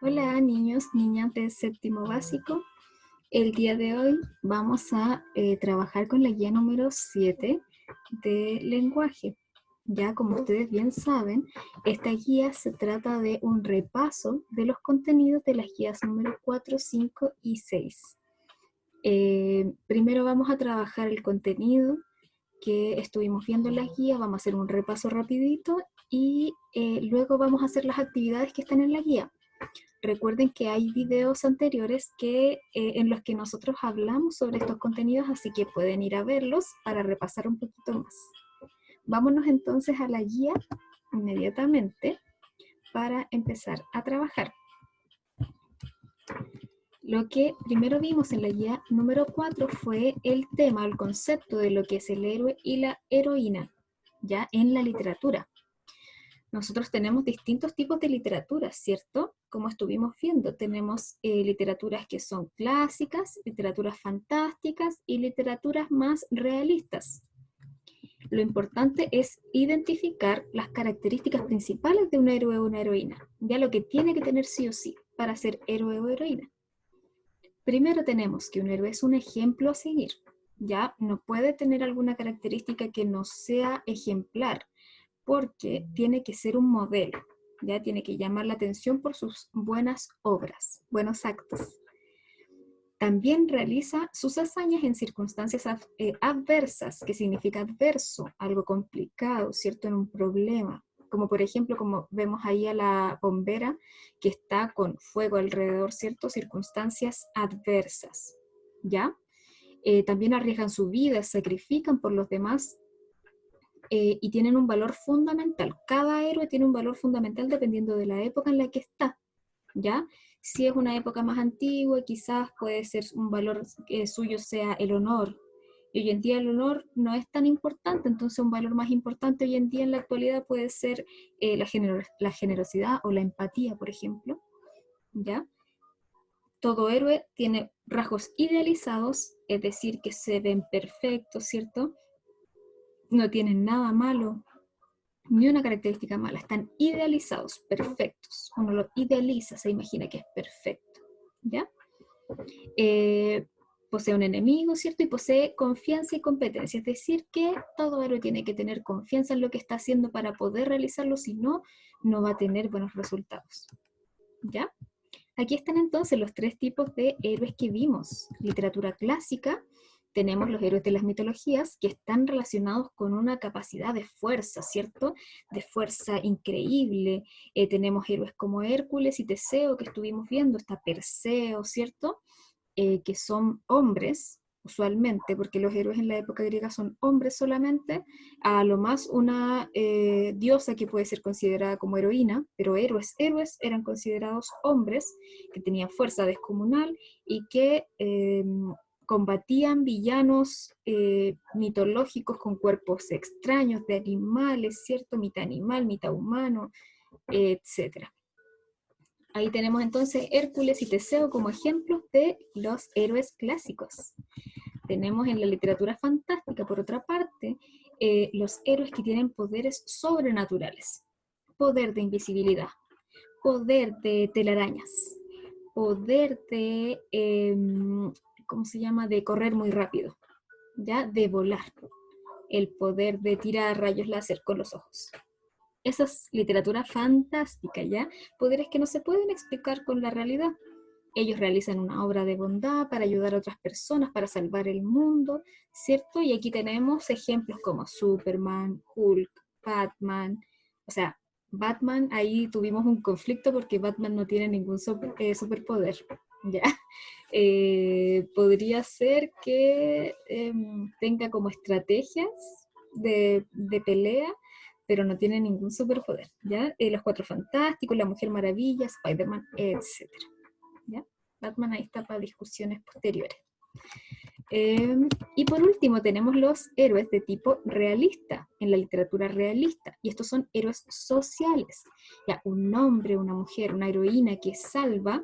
Hola niños, niñas de séptimo básico. El día de hoy vamos a trabajar con la guía número 7 de lenguaje. Ya como ustedes bien saben, esta guía se trata de un repaso de los contenidos de las guías número 4, 5 y 6. Primero vamos a trabajar el contenido que estuvimos viendo en las guías, vamos a hacer un repaso rapidito y luego vamos a hacer las actividades que están en la guía. Recuerden que hay videos anteriores en los que nosotros hablamos sobre estos contenidos, así que pueden ir a verlos para repasar un poquito más. Vámonos entonces a la guía inmediatamente para empezar a trabajar. Lo que primero vimos en la guía número 4 fue el tema, el concepto de lo que es el héroe y la heroína, ya en la literatura. Nosotros tenemos distintos tipos de literatura, ¿cierto? Como estuvimos viendo, tenemos literaturas que son clásicas, literaturas fantásticas y literaturas más realistas. Lo importante es identificar las características principales de un héroe o una heroína, ya lo que tiene que tener sí o sí para ser héroe o heroína. Primero tenemos que un héroe es un ejemplo a seguir, ya no puede tener alguna característica que no sea ejemplar, porque tiene que ser un modelo, ya tiene que llamar la atención por sus buenas obras, buenos actos. También realiza sus hazañas en circunstancias adversas, que significa adverso, algo complicado, ¿cierto? En un problema, como por ejemplo, como vemos ahí a la bombera que está con fuego alrededor, ¿cierto? Circunstancias adversas, ¿ya? También arriesgan su vida, sacrifican por los demás y tienen un valor fundamental. Cada héroe tiene un valor fundamental dependiendo de la época en la que está, ¿ya? Si es una época más antigua, quizás puede ser un valor suyo sea el honor. Y hoy en día el honor no es tan importante, entonces un valor más importante hoy en día en la actualidad puede ser la generosidad o la empatía, por ejemplo, ¿ya? Todo héroe tiene rasgos idealizados, es decir, que se ven perfectos, ¿cierto? No tienen nada malo, ni una característica mala, están idealizados, perfectos. Uno lo idealiza, se imagina que es perfecto, ¿ya? Posee un enemigo, ¿cierto? Y posee confianza y competencia, es decir, que todo héroe tiene que tener confianza en lo que está haciendo para poder realizarlo, si no, no va a tener buenos resultados, ¿ya? Aquí están entonces los tres tipos de héroes que vimos. Literatura clásica, tenemos los héroes de las mitologías que están relacionados con una capacidad de fuerza, ¿cierto? De fuerza increíble. Tenemos héroes como Hércules y Teseo que estuvimos viendo, está Perseo, ¿cierto? Que son hombres, usualmente, porque los héroes en la época griega son hombres solamente, a lo más una diosa que puede ser considerada como heroína, pero héroes eran considerados hombres que tenían fuerza descomunal y que combatían villanos mitológicos con cuerpos extraños de animales, ¿cierto? Mitad animal, mitad humano, etcétera. Ahí tenemos entonces Hércules y Teseo como ejemplos de los héroes clásicos. Tenemos en la literatura fantástica, por otra parte, los héroes que tienen poderes sobrenaturales. Poder de invisibilidad, poder de telarañas, poder de, ¿cómo se llama?, de correr muy rápido, ¿ya? De volar, el poder de tirar rayos láser con los ojos. Esa es literatura fantástica, ¿ya? Poderes que no se pueden explicar con la realidad. Ellos realizan una obra de bondad para ayudar a otras personas, para salvar el mundo, ¿cierto? Y aquí tenemos ejemplos como Superman, Hulk, Batman. O sea, Batman, ahí tuvimos un conflicto porque Batman no tiene ningún superpoder, ¿ya? Podría ser que tenga como estrategias de pelea, pero no tiene ningún superpoder, ¿ya? Los Cuatro Fantásticos, la Mujer Maravilla, Spider-Man, etc. ¿Ya? Batman ahí está para discusiones posteriores. Y por último tenemos los héroes de tipo realista, en la literatura realista, y estos son héroes sociales. Ya, un hombre, una mujer, una heroína que salva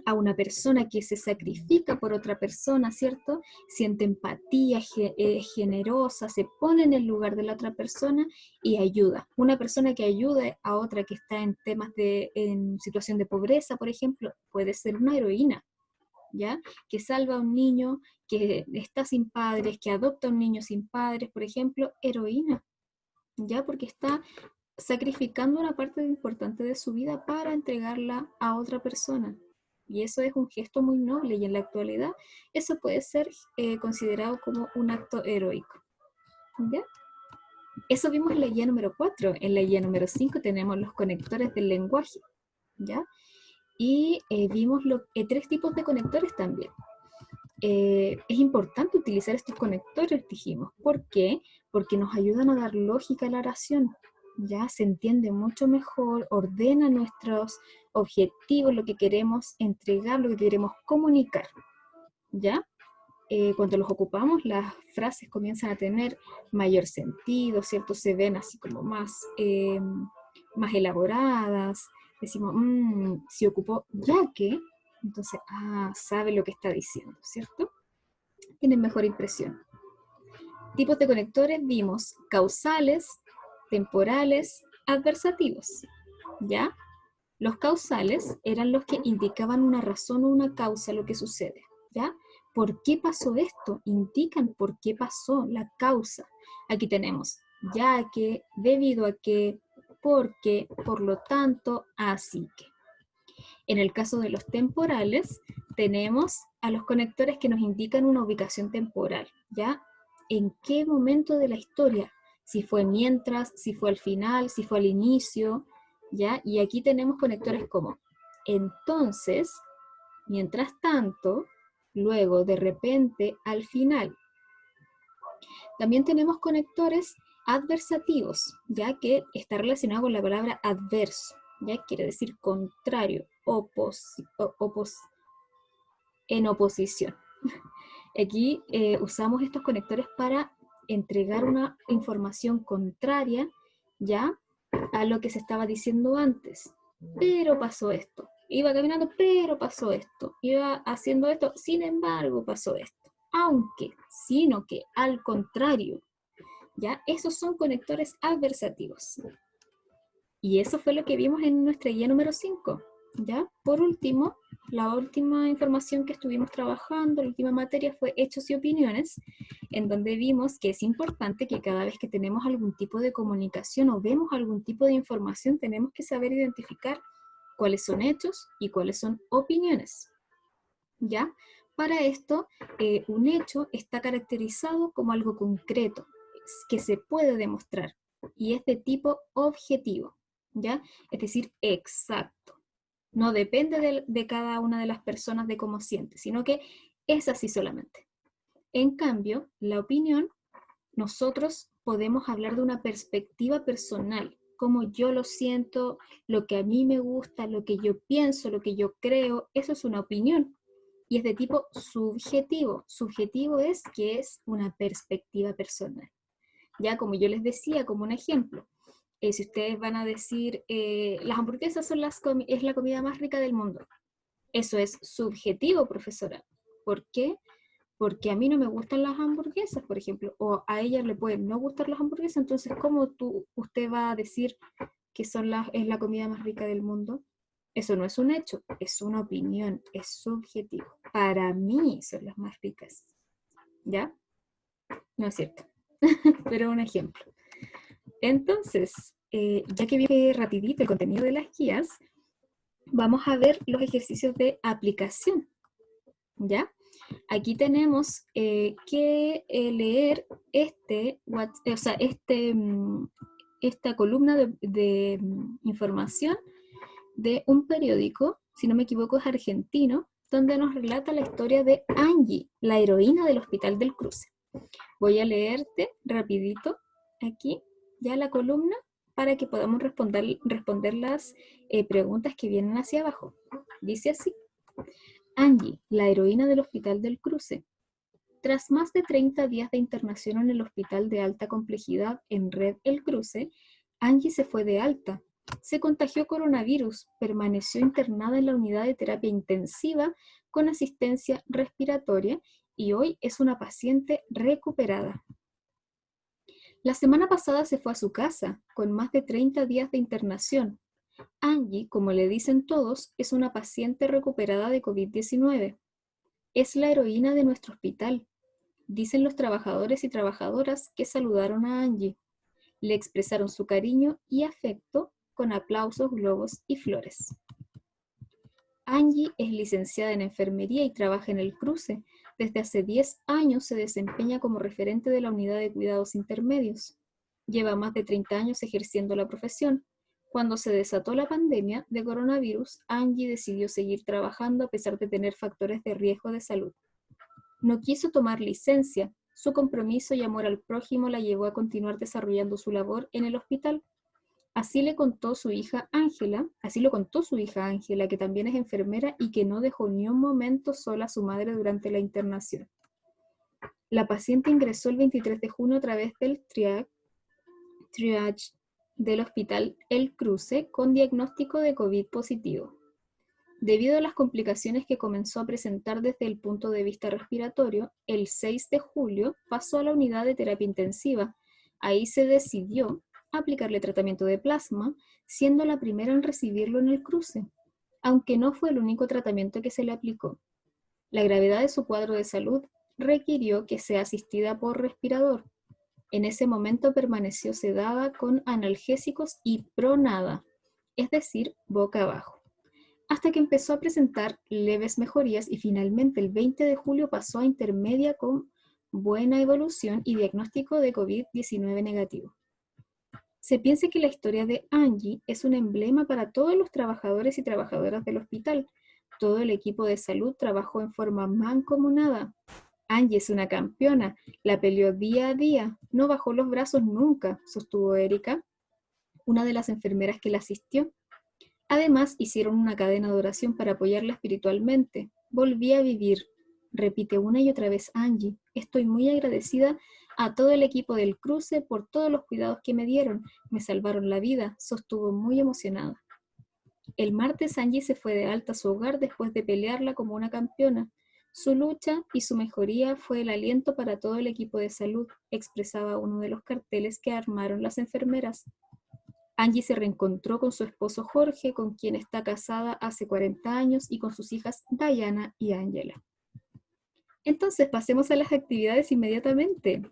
a una persona que se sacrifica por otra persona, ¿cierto? Siente empatía, es generosa, se pone en el lugar de la otra persona y ayuda. Una persona que ayude a otra que está en temas en situación de pobreza, por ejemplo, puede ser una heroína, ¿ya? Que salva a un niño que está sin padres, que adopta a un niño sin padres, por ejemplo, heroína, ¿ya? Porque está sacrificando una parte importante de su vida para entregarla a otra persona. Y eso es un gesto muy noble y en la actualidad eso puede ser considerado como un acto heroico. ¿Ya? Eso vimos en la guía número 4. En la guía número 5 tenemos los conectores del lenguaje. ¿Ya? Y vimos 3 tipos de conectores también. Es importante utilizar estos conectores, dijimos. ¿Por qué? Porque nos ayudan a dar lógica a la oración. Ya se entiende mucho mejor, ordena nuestros objetivos, lo que queremos entregar, lo que queremos comunicar. ¿Ya? Cuando los ocupamos, las frases comienzan a tener mayor sentido, ¿cierto? Se ven así como más elaboradas. Decimos, si ocupó ya que, entonces, sabe lo que está diciendo, ¿cierto? Tienen mejor impresión. Tipos de conectores vimos causales, temporales, adversativos, ¿ya? Los causales eran los que indicaban una razón o una causa a lo que sucede, ¿ya? ¿Por qué pasó esto? Indican por qué pasó, la causa. Aquí tenemos ya que, debido a que, porque, por lo tanto, así que. En el caso de los temporales, tenemos a los conectores que nos indican una ubicación temporal, ¿ya? ¿En qué momento de la historia? Si fue mientras, si fue al final, si fue al inicio, ¿ya? Y aquí tenemos conectores como entonces, mientras tanto, luego, de repente, al final. También tenemos conectores adversativos, ya que está relacionado con la palabra adverso, ya quiere decir contrario, en oposición. Aquí usamos estos conectores para entregar una información contraria ya a lo que se estaba diciendo antes. Pero pasó esto. Iba caminando, pero pasó esto. Iba haciendo esto, sin embargo pasó esto. Aunque, sino que al contrario. ¿Ya? Esos son conectores adversativos. Y eso fue lo que vimos en nuestra guía número 5. ¿Ya? Por último, la última información que estuvimos trabajando, la última materia fue hechos y opiniones, en donde vimos que es importante que cada vez que tenemos algún tipo de comunicación o vemos algún tipo de información, tenemos que saber identificar cuáles son hechos y cuáles son opiniones. ¿Ya? Para esto, un hecho está caracterizado como algo concreto, que se puede demostrar, y es de tipo objetivo, ¿ya? Es decir, exacto. No depende de cada una de las personas de cómo siente, sino que es así solamente. En cambio, la opinión, nosotros podemos hablar de una perspectiva personal, cómo yo lo siento, lo que a mí me gusta, lo que yo pienso, lo que yo creo, eso es una opinión. Y es de tipo subjetivo. Subjetivo es que es una perspectiva personal. Ya como yo les decía, como un ejemplo, si ustedes van a decir, las hamburguesas es la comida más rica del mundo. Eso es subjetivo, profesora. ¿Por qué? Porque a mí no me gustan las hamburguesas, por ejemplo, o a ella le pueden no gustar las hamburguesas, entonces, ¿cómo usted va a decir que es la comida más rica del mundo? Eso no es un hecho, es una opinión, es subjetivo. Para mí son las más ricas. ¿Ya? No es cierto, pero un ejemplo. Entonces, ya que vi rapidito el contenido de las guías, vamos a ver los ejercicios de aplicación. ¿Ya? Aquí tenemos que leer esta columna de información de un periódico, si no me equivoco es argentino, donde nos relata la historia de Angie, la heroína del Hospital del Cruce. Voy a leerte rapidito aquí ya la columna para que podamos responder las preguntas que vienen hacia abajo. Dice así: Angie, la heroína del Hospital del Cruce. Tras más de 30 días de internación en el hospital de alta complejidad en Red El Cruce, Angie se fue de alta. se contagió coronavirus, permaneció internada en la unidad de terapia intensiva con asistencia respiratoria y hoy es una paciente recuperada. La semana pasada se fue a su casa, con más de 30 días de internación. Angie, como le dicen todos, es una paciente recuperada de COVID-19. Es la heroína de nuestro hospital, dicen los trabajadores y trabajadoras que saludaron a Angie. Le expresaron su cariño y afecto con aplausos, globos y flores. Angie es licenciada en enfermería y trabaja en el Cruce. Desde hace 10 años se desempeña como referente de la unidad de cuidados intermedios. Lleva más de 30 años ejerciendo la profesión. Cuando se desató la pandemia de coronavirus, Angie decidió seguir trabajando a pesar de tener factores de riesgo de salud. No quiso tomar licencia. Su compromiso y amor al prójimo la llevó a continuar desarrollando su labor en el hospital. Así lo contó su hija Ángela, que también es enfermera y que no dejó ni un momento sola a su madre durante la internación. La paciente ingresó el 23 de junio a través del triage del hospital El Cruce con diagnóstico de COVID positivo. Debido a las complicaciones que comenzó a presentar desde el punto de vista respiratorio, el 6 de julio pasó a la unidad de terapia intensiva. Ahí se decidió aplicarle tratamiento de plasma, siendo la primera en recibirlo en el Cruce, aunque no fue el único tratamiento que se le aplicó. La gravedad de su cuadro de salud requirió que sea asistida por respirador. En ese momento permaneció sedada con analgésicos y pronada, es decir, boca abajo, hasta que empezó a presentar leves mejorías y finalmente el 20 de julio pasó a intermedia con buena evolución y diagnóstico de COVID-19 negativo. Se piensa que la historia de Angie es un emblema para todos los trabajadores y trabajadoras del hospital. Todo el equipo de salud trabajó en forma mancomunada. Angie es una campeona, la peleó día a día, no bajó los brazos nunca, sostuvo Erika, una de las enfermeras que la asistió. Además, hicieron una cadena de oración para apoyarla espiritualmente. Volví a vivir, repite una y otra vez Angie. Estoy muy agradecida a todo el equipo del Cruce por todos los cuidados que me dieron. Me salvaron la vida, sostuvo muy emocionada. El martes Angie se fue de alta a su hogar después de pelearla como una campeona. Su lucha y su mejoría fue el aliento para todo el equipo de salud, expresaba uno de los carteles que armaron las enfermeras. Angie se reencontró con su esposo Jorge, con quien está casada hace 40 años, y con sus hijas Diana y Angela. Entonces, pasemos a las actividades inmediatamente.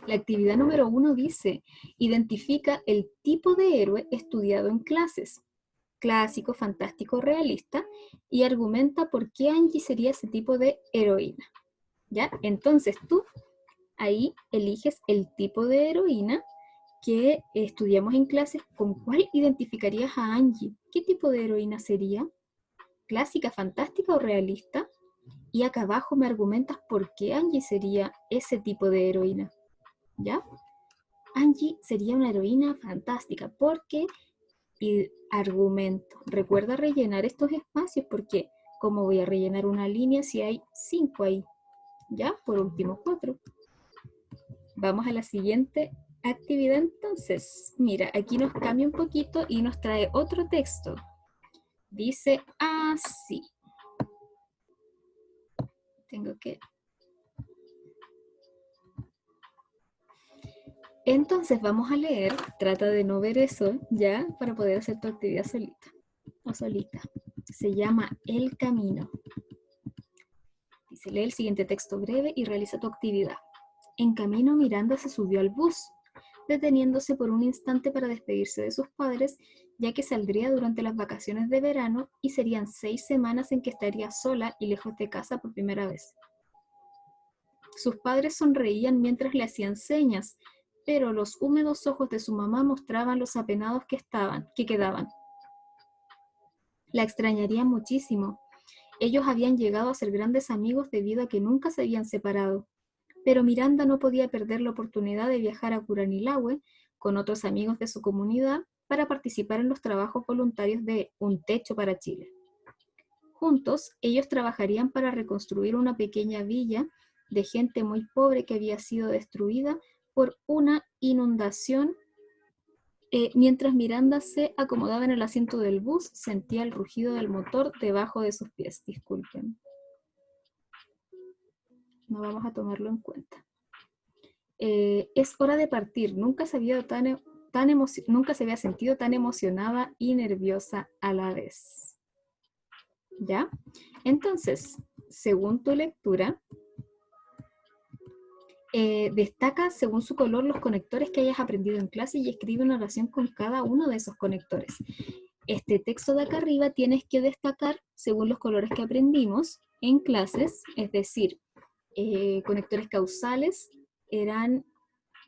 La actividad número 1 dice, identifica el tipo de héroe estudiado en clases, clásico, fantástico, realista, y argumenta por qué Angie sería ese tipo de heroína. ¿Ya? Entonces tú ahí eliges el tipo de heroína que estudiamos en clases. ¿Con cuál identificarías a Angie? ¿Qué tipo de heroína sería? ¿Clásica, fantástica o realista? Y acá abajo me argumentas por qué Angie sería ese tipo de heroína. ¿Ya? Angie sería una heroína fantástica porque, y argumento, recuerda rellenar estos espacios porque ¿cómo voy a rellenar una línea si hay 5 ahí? ¿Ya? Por último 4. Vamos a la siguiente actividad entonces. Mira, aquí nos cambia un poquito y nos trae otro texto. Dice así. Entonces vamos a leer, trata de no ver eso, ¿ya? Para poder hacer tu actividad solita o solita. Se llama El Camino. Dice, lee el siguiente texto breve y realiza tu actividad. En camino, Miranda se subió al bus, deteniéndose por un instante para despedirse de sus padres, ya que saldría durante las vacaciones de verano y serían 6 semanas en que estaría sola y lejos de casa por primera vez. Sus padres sonreían mientras le hacían señas, pero los húmedos ojos de su mamá mostraban los apenados que quedaban. La extrañaría muchísimo. Ellos habían llegado a ser grandes amigos debido a que nunca se habían separado. Pero Miranda no podía perder la oportunidad de viajar a Curanilahue con otros amigos de su comunidad para participar en los trabajos voluntarios de Un Techo para Chile. Juntos, ellos trabajarían para reconstruir una pequeña villa de gente muy pobre que había sido destruida por una inundación Mientras Miranda se acomodaba en el asiento del bus, sentía el rugido del motor debajo de sus pies. Disculpen. No vamos a tomarlo en cuenta. Es hora de partir. Nunca se había sentido tan emocionada y nerviosa a la vez. ¿Ya? Entonces, según tu lectura, destaca según su color los conectores que hayas aprendido en clase y escribe una oración con cada uno de esos conectores. Este texto de acá arriba tienes que destacar según los colores que aprendimos en clases, es decir, conectores causales eran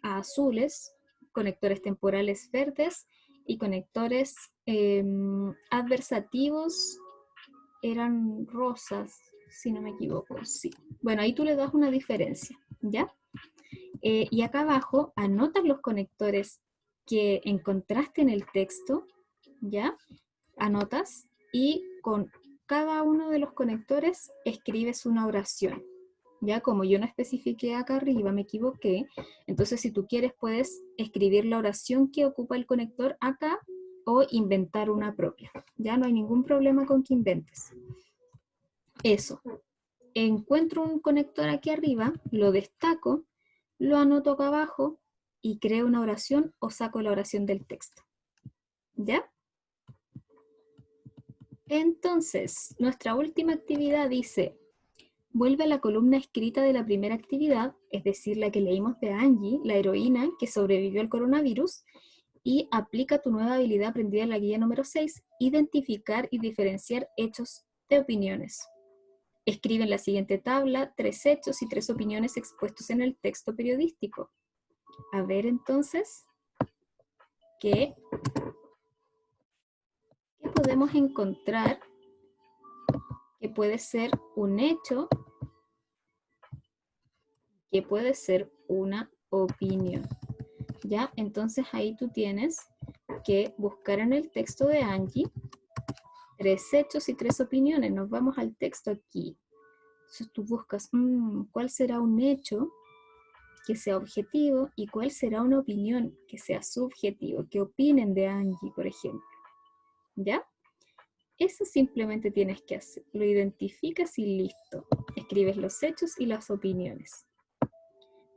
azules, conectores temporales verdes y conectores adversativos eran rosas, si no me equivoco, sí. Bueno, ahí tú le das una diferencia, ¿ya? Y acá abajo anotas los conectores que encontraste en el texto, ¿ya? Anotas y con cada uno de los conectores escribes una oración. Ya como yo no especifiqué acá arriba, me equivoqué, entonces si tú quieres puedes escribir la oración que ocupa el conector acá o inventar una propia. Ya no hay ningún problema con que inventes. Eso. Encuentro un conector aquí arriba, lo destaco, lo anoto acá abajo y creo una oración o saco la oración del texto. ¿Ya? Entonces, nuestra última actividad dice, vuelve a la columna escrita de la primera actividad, es decir, la que leímos de Angie, la heroína que sobrevivió al coronavirus, y aplica tu nueva habilidad aprendida en la guía número 6, identificar y diferenciar hechos de opiniones. Escribe en la siguiente tabla 3 hechos y 3 opiniones expuestos en el texto periodístico. A ver entonces, ¿qué podemos encontrar que puede ser un hecho, que puede ser una opinión? ¿Ya? Entonces ahí tú tienes que buscar en el texto de Angie 3 hechos y 3 opiniones. Nos vamos al texto aquí. Entonces tú buscas, ¿cuál será un hecho que sea objetivo y cuál será una opinión que sea subjetivo? Que opinen de Angie, por ejemplo. ¿Ya? Eso simplemente tienes que hacer. Lo identificas y listo. Escribes los hechos y las opiniones.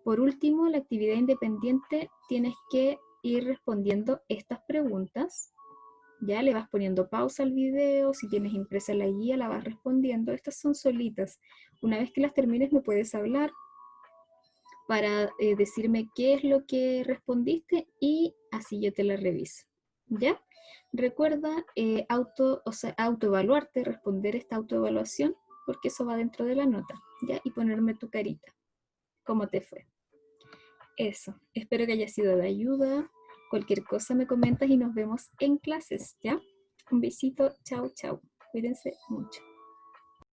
Por último, la actividad independiente tienes que ir respondiendo estas preguntas. Ya le vas poniendo pausa al video, si tienes impresa la guía la vas respondiendo. Estas son solitas. Una vez que las termines me puedes hablar para decirme qué es lo que respondiste y así yo te la reviso. ¿Ya? Recuerda autoevaluarte, responder esta autoevaluación, porque eso va dentro de la nota, ¿ya? Y ponerme tu carita. ¿Cómo te fue? Eso. Espero que haya sido de ayuda. Cualquier cosa me comentas y nos vemos en clases, ¿ya? Un besito. Chao, chao. Cuídense mucho.